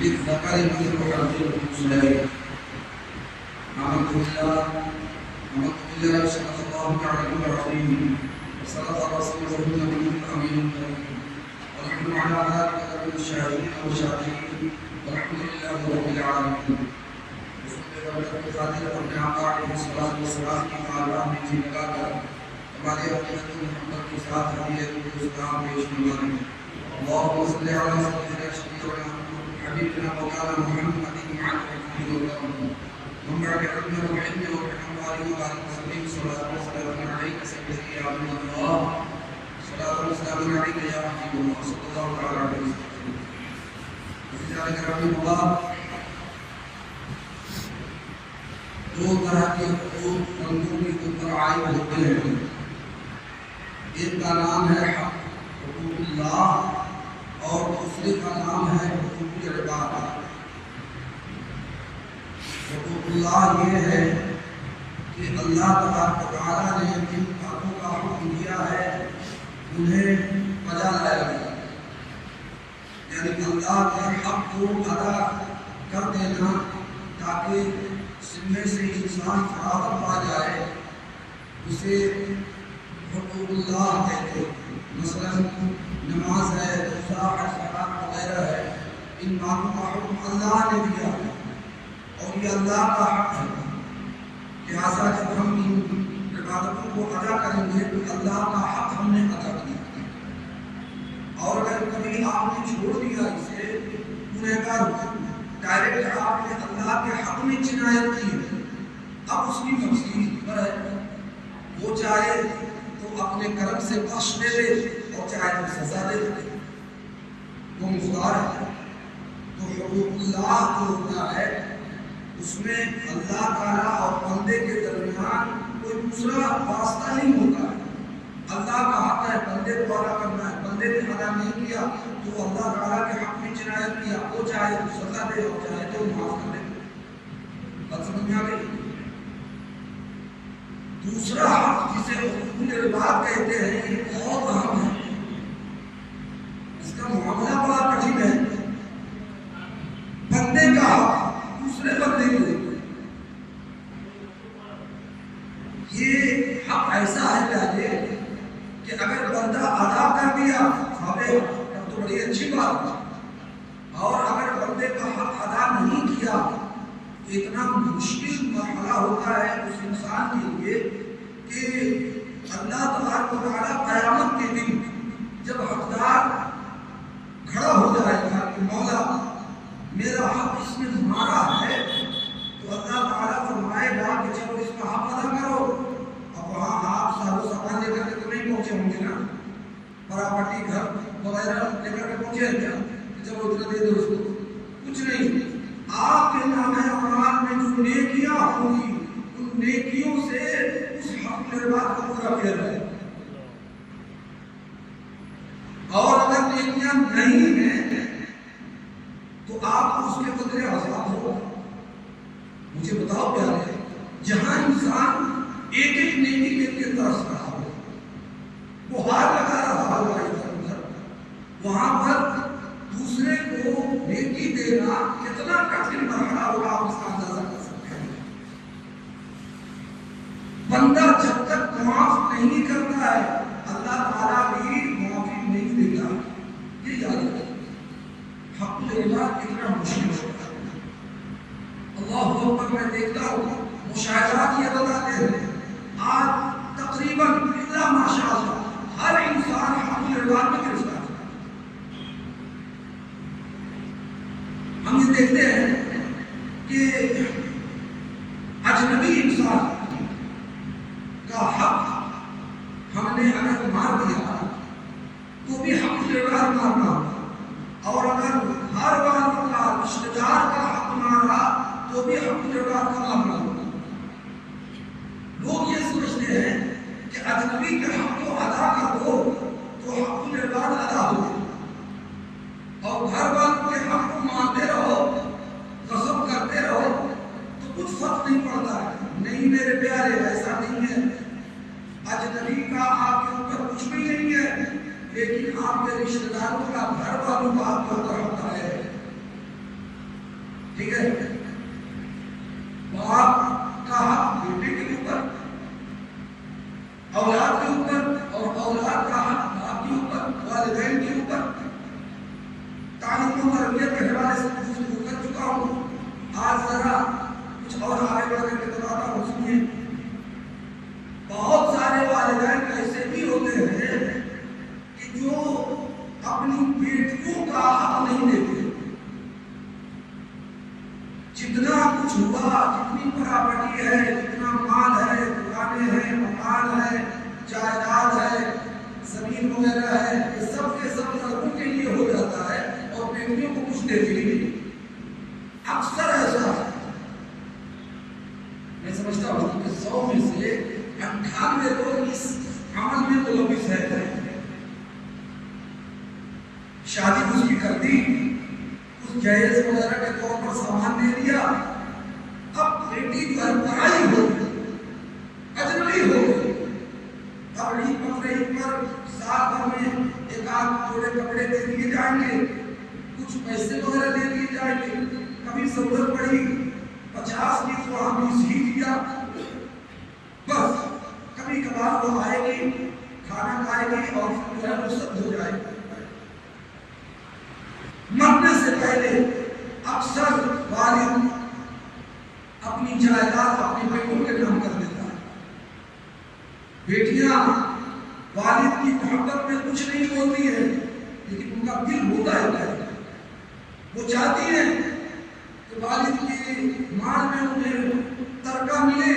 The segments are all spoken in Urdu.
للذكر مثل حظ الأنثيين. آمنت بالله صدق الله العلي العظيم وصدق رسوله النبي الأمين الكريم ونحن على ذلك من الشاهدين والشاكرين والحمد لله رب العالمين. عليه الصلاة والسلام ہمارے حضرت محمد کے ساتھ حدیث اسلام پیش فرمائیں. اللهم صل على سيدنا شفيعنا حبيبنا مولانا محمد وعلى آله وصحبه ومن بعلمنا وعلمه وبحمده وبارك وسلم. صلاة وسلام عليك سيدي يا عبد الله صلاة وسلام عليك يا حبيب الله صلى الله عليه وسلم. رحمه الله دو طرح کے حقوق بندوں کے اوپر عائد ہوتے ہیں. ایک کا نام ہے حقوق اللہ اور دوسرے کا نام ہے حقوق العباد. حقوق اللہ یہ ہے کہ اللہ تبارک و تعالیٰ نے جن باتوں کا حکم دیا ہے انہیں بجا لایا گیا، یعنی اللہ کے حق کو ادا کر دینا تاکہ میں سے انسان فراغت پا جائے، اسے حقوق اللہ کہتے ہیں. مثلا نماز ہے، روزہ ہے، زکوٰۃ وغیرہ ہے، ان باتوں کا حکم اللہ نے دیا اور یہ اللہ کا حق ہے. لہٰذا جب ہم ان عبادتوں کو ادا کریں گے تو اللہ کا حق ہم نے ادا کیا، اور اگر کبھی آپ نے چھوڑ دیا اسے گنہگار ہو، ڈائریکٹ آپ نے اللہ کے حق میں جنایت کی، اب اس کی تفصیل پر ہے. وہ چاہے تو اپنے کرم سے بخش دے دے اور چاہے تو سزا دے دے، وہ مختار ہے. تو حقوق اللہ جو ہوتا ہے اس میں اللہ تعالیٰ اور بندے کے درمیان کوئی دوسرا واسطہ نہیں ہوتا ہے. اللہ کا حق ہے بندے کو ادا کرنا ہے، بندے نے ادا نہیں کیا تو اللہ تعالیٰ کے حق میں جنایت کیا، وہ چاہے تو سزا دے اور چاہے تو معاف کر دے. بات سمجھ میں آ گئی؟ دوسرا حق جسے حقوق العباد کہتے ہیں یہ بہت اہم ہے. اس کا معاملہ بڑا کٹھن ہے. بندے کا حق دوسرے بندے کو، یہ حق ایسا ہے پہلے کہ اگر بندہ ادا کر دیا تب تو بڑی اچھی بات ہے، اور اگر بندے کا حق ادا نہیں کیا تو اتنا مشکل مرحلہ ہوتا ہے اس انسان کے لیے کہ اللہ تبارک و تعالیٰ قیامت کے دن جب حقدار کھڑا ہو جائے گا کہ مولا میرا حق اس نے مارا ہے، تو اللہ تعالیٰ فرمائے گا کہ چلو اس کا حق ادا کرو. اب وہاں آپ سارو سامان لے کر کے تو نہیں پہنچے ہوں گے نا، پراپرٹی گھر وغیرہ لے کر کے پہنچے ہیں کیا؟ چلو اتنا دے دو اس کو، کچھ نہیں. آپ کے نام اعمال میں جو نیکیاں ہوں گی ان نیکیوں سے اس حق العباد کو پورا کیا جائے. اور اگر نیکیاں نہیں ہیں تو آپ کو اس کے بدلے عذاب ہوگا. مجھے بتاؤ پیارے، جہاں انسان ایک ایک نیکی کے لیے ترس رہا ہو، وہ ہار لگا رہا ہوگا ادھر ادھر، وہاں پر دوسرے کو نیکی دینا کتنا کٹھن مرحلہ ہوگا آپ اس کا اندازہ کر سکتے ہیں. بندہ جب تک معاف نہیں کرتا ہے اللہ تعالیٰ بھی معافی نہیں دیتا. یہ یاد رکھیں، حق العباد کتنا مشکل ہوتا ہے. اللہ اکبر، میں دیکھتا ہوں مشاہدات یہ بتاتے ہیں آج تقریباً الا ماشاء اللہ ہر انسان حق العباد میں گرفتار ہے. ہم یہ دیکھتے ہیں کہ اجنبی انسان کا حق ہم نے اگر مار دیا تو بھی حق العباد مارنا ہوگا، اور اگر ہر بار کا رشتہ دار کا حق مارا تو بھی حق العباد کا مارنا ہوگا. لوگ یہ سمجھتے ہیں کہ اجنبی کے حق کو ادا کر دو تو حق العباد ادا ہو جائے، اور گھر والوں کے حق کو مانتے رہو، غصب کرتے رہو تو کچھ فرق نہیں پڑتا ہے. نہیں میرے پیارے، ایسا نہیں ہے. اجنبی کا آپ کے اوپر کچھ بھی نہیں ہے، لیکن آپ کے رشتہ داروں کا، گھر والوں کا آپ کے اوپر حق ہے. ٹھیک ہے؟ باپ کا حق بیٹے کے اوپر، اولاد کے اوپر، اور اولاد کا حق باپ کے اوپر، والدین کے اوپر۔ تعلیم و تربیت کے حوالے سے گفتگو کر چکا ہوں، آج ذرا کچھ اور آگے بڑھ کر کے بتاتا ہوں۔ سنیے، بہت سارے والدین ایسے بھی ہوتے ہیں کہ جو اپنی بیٹیوں کا حق نہیں دیتے۔ جتنا کچھ ہوا، جتنی پراپرٹی ہے، جتنا مال ہے، دکانیں ہیں، مکان ہے، جائیداد ہے، زمین وغیرہ ہے، یہ سب کے سب لڑکوں کے لیے ہو جاتا ہے اور بیٹیوں کو کچھ دیتے ہی نہیں۔ اکثر ایسا ہے، میں سمجھتا ہوں کہ 100 میں سے 98 لوگ اس عمل میں ملوث ہیں۔ شادی اس کی کر دی، اس جہیز وغیرہ کے طور پر سامان دے دیا، اب بیٹی جو ہے پڑھائی ہو گئی، اجنبی ہو گئی، اب عید بقرعید پر سال بھر میں ایک آدھ جوڑے کپڑے دے دیے جائیں گے، کچھ پیسے وغیرہ دے دیے جائیں گے، کبھی ضرورت پڑی 50 کی تو ہم ہی دیا، بس کبھی کبھار وہ آئے گی، کھانا کھائے گی اور جو ہے وہ سب ہو جائے گی۔ مرنے سے پہلے اکثر والد اپنی جائیداد اپنے بیٹوں کے نام کر دیتا ہے۔ بیٹیاں والد کی محبت میں کچھ نہیں بولتی ہے، لیکن ان کا دل ہوتا ہے، وہ چاہتی ہیں کہ والد کی مال میں انہیں ترکہ ملے،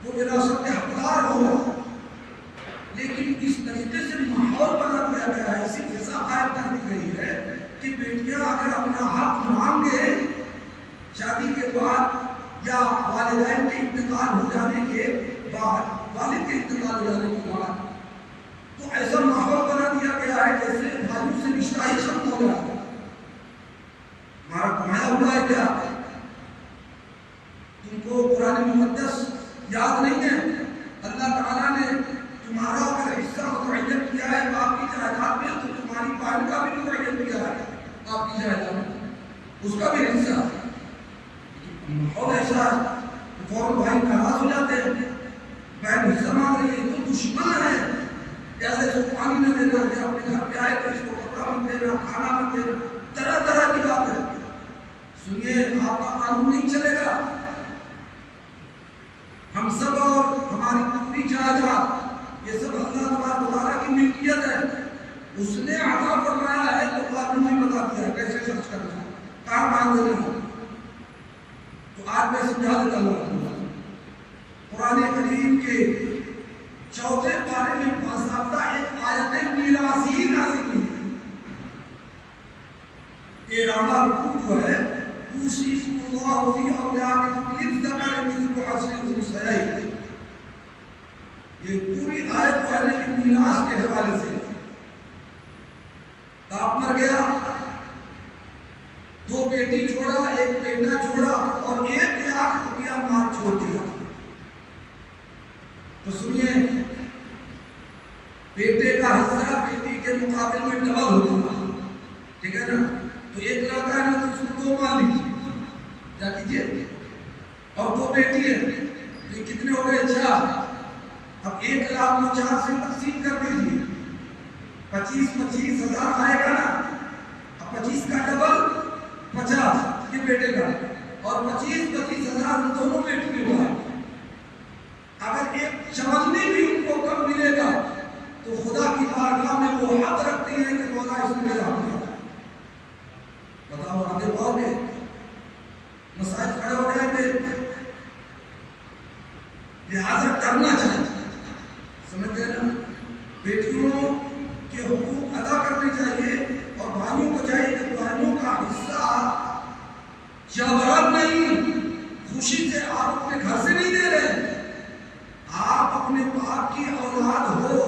وہ وراثت کے حقدار ہو، لیکن اس طریقے سے ماحول بنا دیا گیا ہے، ایسی فضا قائم کر دی گئی ہے کہ بیٹیاں اگر اپنا حق مانگے شادی کے بعد یا والدین کے انتقال ہو جانے کے بعد، والد کے انتقال ہو جانے کے بعد، تو ایسا ماحول بنا دیا گیا ہے جیسے بھائیوں سے رشتہ ہی ختم ہو گیا۔ ہمارا کمایا ہوا ہے کیا؟ تم کو قرآن مقدس یاد نہیں ہے؟ اللہ تعالیٰ نے تمہارا اگر حصہ متعین کیا ہے آپ کی جائیداد میں، تو تمہاری بہن کا بھی متعین کیا ہے آپ کی جائیداد میں، اس کا بھی حصہ ہے۔ ماحول ایسا ہے کہ فوراً بھائی ناراض ہو جاتے ہیں، بہن حصہ مانگ رہی ہے تو دشمن ہے، جیسے اس کو پانی نہ دینا، یا اپنے گھر پہ آئے تو اس کو کپڑا مت دینا، کھانا مت دینا، طرح طرح کی بات ہے۔ سنیے، آپ کا قانون نہیں چلے گا، ہم سب اور ہماری پوری جائیداد یہ سب اللہ تبارک و تعالیٰ کی ملکیت ہے، اس نے عطا فرمایا ہے تو قانون نہیں بتا دیا کیسے خرچ کرنا ہے، کہاں مانگ دینا ہے۔ تو آج میں سمجھا دیتا ہوں، قرآن کریم کے 4 پارے میں باضابطہ ایک آیت میراثی نازل ہوئی ہے۔ یہ راما رکوع جو ہے، یوصیکم اللہ فی اولادکم للذکر مثل حظ الانثیین، یہ پوری آیت پڑھنے کی میراث کے حوالے سے۔ باپ مر گیا، 2 بیٹی چھوڑا، 1 بیٹا چھوڑا اور 1 لاکھ روپیہ مال چھوڑ دیا، تو سنیے، بیٹے کا حصہ بیٹی کے مقابل میں ڈبل ہوتا ہے، ٹھیک ہے نا؟ تو 1 لاکھ ہے نا، تو اس کو 2 مان لیجیے، کیا کیجیے، اور 2 بیٹی ہے تو یہ کتنے ہو گئے؟ 4۔ اب 1 لاکھ کو 4 سے تقسیم کر دیجیے، 25 ہزار آئے گا نا، اب 25 کا ڈبل 50 یہ بیٹے کا، اور 25 ہزار ان دونوں بیٹی کے ہوا۔ اگر ایک چمنی بھی ان کو کم ملے گا تو خدا کی بارگاہ میں وہ حق رکھتے ہیں کہ مولا اس میں میرا حق ہے۔ بتاؤ آگے بڑھو گے، مسائل کھڑے ہو جائیں گے، لہٰذا کرنا چاہیے، سمجھتے ہیں نا؟ بیٹیوں کے حقوق ادا کرنے چاہیے، اور بھائیوں کو چاہیے کہ بہنوں کا حصہ جبرن نہیں، خوشی سے آپ اپنے گھر سے نہیں دے رہے۔ آپ اپنے باپ کی اولاد ہو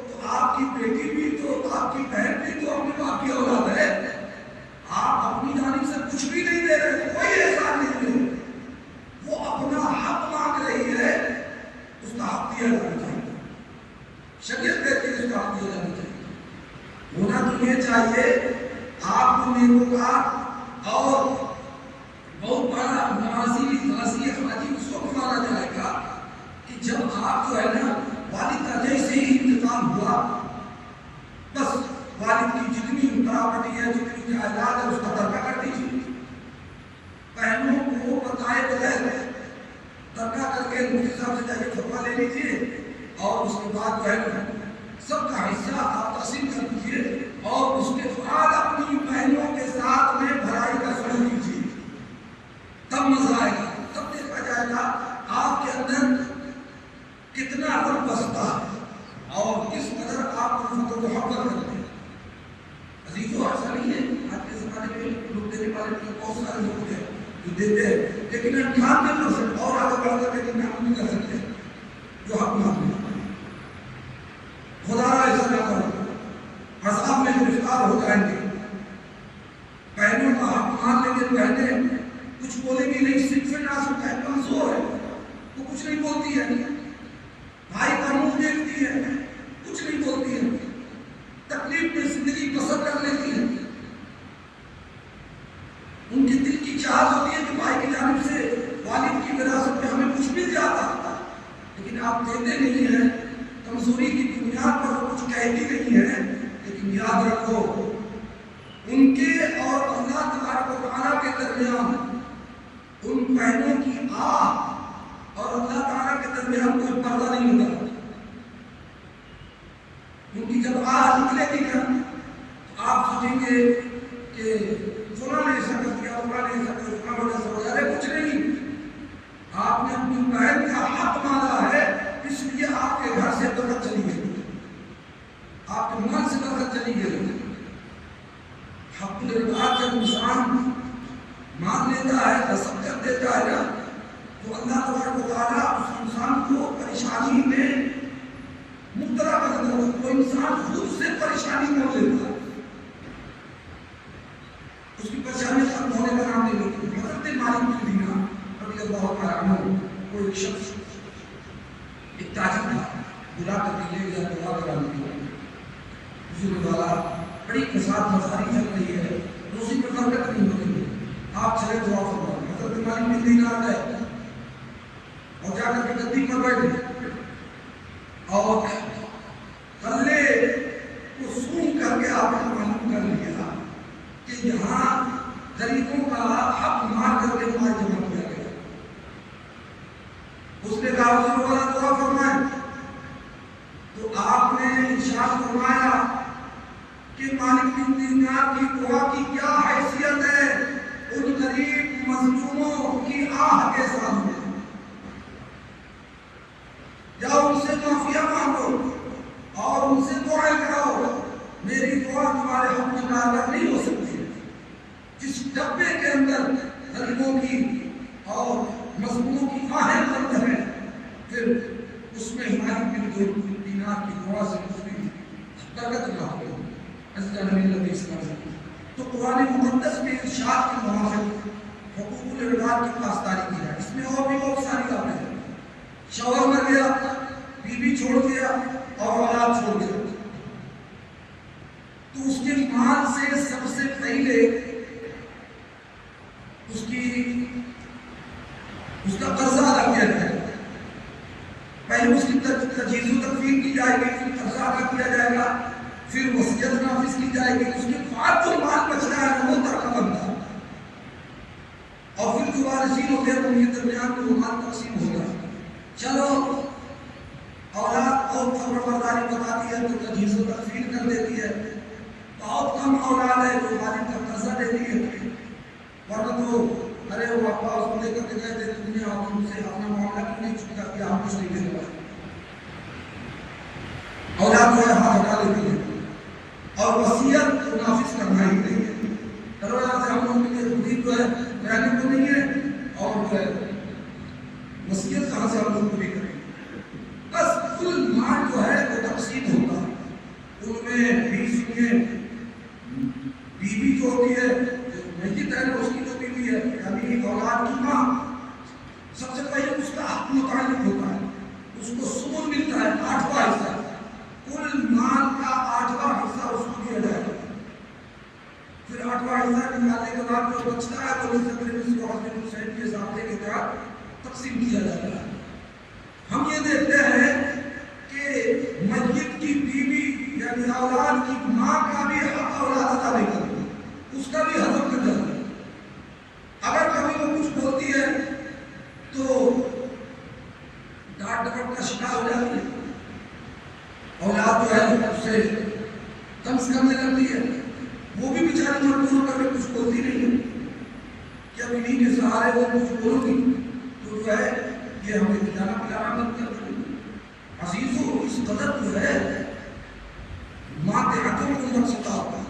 تو آپ کی بیٹی بھی تو، آپ کی بہن بھی تو اپنے باپ کی اولاد ہے، آپ اپنی جانب سے کچھ بھی نہیں دے رہے، کوئی احسان نہیں ہے، وہ اپنا حق مانگ رہی ہے، اس کا حق دیا جانا چاہیے، شریعت کہتی ہے اس کا حق دیا جانا چاہیے۔ ہونا تو یہ چاہیے آپ کو نیکوکار اور ترکہ کر کے مفتی صاحب سے جا کے فتویٰ لے لیجیے اور اس کے بعد جو ہے سب کا حصہ آپ تقسیم کر دیجیے اور اس کے بعد اپنی بہنوں کے ساتھ میں بھلائی کا سلوک کیجیے، تب مزہ آئے گا، تب دیکھا جائے گا آپ کے اندر کتنا رب بستا ہے اور کس قدر آپ الفت و محبت کرتے ہیں۔ عزیزو ایسا نہیں ہے، آج کے زمانے میں لوگ دینے والے بہت سارے لوگ ہیں جو دیتے ہیں لیکن 98% اور آگے بڑھ کر لیکن ہم نہیں کر سکتے جو حق مانتے ہیں۔ خدا را ایسا نہ کرو، عذاب میں گرفتار ہو جائیں گے، بہنوں کا حق مان لیں گے، بہنیں کچھ بولے گی نہیں، صرف ناسک ہے، کمزور ہے، وہ کچھ نہیں بولتی ہے، بھائی کا منہ دیکھتی ہے، کچھ نہیں بولتی ہے، تکلیف میں زندگی بسر کر لیتی ہے، ان کے دل کی چاہت ہوتی ہے کہ بھائی کی جانب سے والد کی وراثت میں ہمیں کچھ مل جاتا، لیکن آپ دیتے نہیں ہیں، کمزوری کی بنیاد پر وہ کچھ کہتی نہیں ہے۔ لیکن یاد رکھو ان کے اور اللہ تبارک و تعالیٰ کے درمیان ان بہنوں کی آہ اور اللہ تعالیٰ کے درمیان کوئی پردہ نہیں ہوتا۔ ان کی جب آہ نکلے گی نا تو آپ سوچیں گے کہ فلاں نے ایسا کر دیا، فلاں نے ایسا کر دیا، فلاں نے ایسا کر دیا، کچھ نہیں، آپ نے اپنی بہن کا حق مانا ہے، اس لیے آپ کے گھر سے برکت چلی گئی، آپ کے مال سے برکت چلی گئی۔ حق العباد جب انسان مان لیتا ہے، نصب کر دیتا ہے نا، تو اللہ تبارک و تعالیٰ اس انسان کو پریشانی میں مبتلا کر دیتا ہے، وہ انسان خود سے پریشانی میں لیتا ہے، اس کی پریشانی ختم ہونے کا نام نہیں لیتی۔ حضرت مالک بن دینار رضی اللہ تعالیٰ عنہ کو ایک شخص ایک تاجر تھا، بلا کر کے لے گیا دعا کرانے کے لیے، حضور والا بڑی فساد مزاری چل رہی ہے، روزی پر برکت نہیں ہو رہی ہے، آپ چلے دعا فرمائیں۔ حضرت مالک بن دینار گئے اور جا کر کے گدی پر بیٹھے اور غلے کو سون کر کے آپ نے معلوم کر لیا کہ یہاں غریبوں کا حق مار کر کے مال جمع کیا گیا۔ اس نے کہا حضور والا دعا فرمائیں، تو آپ نے ارشاد فرمایا کہ مالک بن دینار کی دعا کی کیا حیثیت ہے ان غریب مظلوموں کی آہ کے سامنے، جاؤ ان سے معافیا مانگو اور ان سے دعائیں کراؤ، میری دعا تمہارے حق میں کارگر نہیں ہو سکتی۔ جس ڈبے کے اندر غریبوں کی اور مظلوموں کی آہیں بند ہیں، پھر اس میں مالک بن دینار کی دعا سے کچھ بھی برکت نہ ہو۔ تو قرآن مقدس میں ارشاد کے موافق حقوق العباد کی پاسداری کی ہے۔ اس میں اور بھی بہت ساری باتیں ہیں، شوہر مر گیا، بیوی چھوڑ دیا اور اولاد چھوڑ دیا، تو اس کے مال سے سب سے پہلے اس کا قرضہ ادا کیا جائے گا، پہلے اس کی تجہیز و تکفین کی جائے گی، پھر قرضہ ادا کیا جائے گا، پھر وصیت نافذ کی جائے گی، اس کے بعد جو مال بچ رہا ہے وہ ترکہ بنتا ہے، اور پھر جو وارثین ہوتے ہیں ان کے درمیان میں وہ مال تقسیم ہوگا۔ چلو اولاد اور فرمانبرداری بتاتی ہے تو تجہیز و تکفین کر دیتی ہے، بہت کم اولاد ہے جو والد کا قرضہ دیتی ہے، ورنہ تو ارے وہ ابا اس کو لے کر کے گئے تھے، تم نے آپ ان سے اپنا معاملہ کیوں نہیں چکا کیا، ہم کچھ نہیں دے پائے، اولاد جو ہے ہاتھ ہٹا لیتی ہے اور وصیت کو نافذ کرنا ہی نہیں ہے، کرو یہاں سے ہم لوگوں کے خودی جو ہے رہنے کو نہیں ہے، اور جو ہے وصیت کہاں سے ہم لوگ پوری کریں، بس کل مال جو ہے وہ تقسیم ہوتا ہے، ان میں بھی سنیے بیوی جو ہوتی ہے میت ہے اس کی جو بیوی ہے یعنی اولاد کی ماں، سب سے پہلے اس کا حق متعلق ہوتا ہے، اس کو سمن ملتا ہے 8واں حصہ، کل مال کا 8واں حصہ اس کو دیا جائے گا، پھر 8واں حصہ نکالنے کے بعد جو بچتا ہے وہ اس کے ضابطے کے تحت تقسیم کیا جاتا ہے۔ ہم یہ دیکھتے ہیں کہ میت کی بیوی یعنی اولاد کی ماں کا بھی حق اولاد ادا نہیں کرتی، اس کا بھی حق کر جاتا ہے، اگر کبھی وہ کچھ بولتی ہے تو انہیں کے سہارے وہ کچھ بولو گی تو جو ہے یہ ہمیں کھلانا پلانا بند کر دیں گے. عزیزو اس قدر جو ہے ماتحتوں کو نقصتا ہوتا ہے،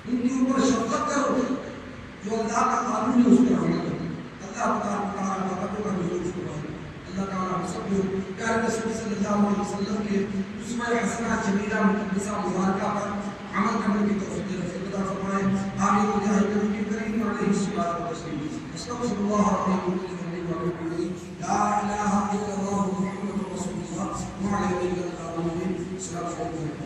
ان کے اوپر شفقت کرو، جو اللہ کا قانون ہے اس پر عمل کرو. اللہ تعالیٰ باتوں کا بھی اس کو اللہ تعالیٰ ہم سب کو پیارے رسول صلی اللہ علیہ وسلم کے اسوہ حسنہ جمیلہ مقدسہ مبارکہ پر عمل کرنے کی توفیق نصیب عطا فرمائے. آمین بجاہ نبی کریم علیہ الصلوۃ والتسلیم. استغفر اللہ ربی من ذنوبی واتوب الیہ. لا الہ الا اللہ محمد رسول اللہ وعلیہ وسلم. السلام علیکم.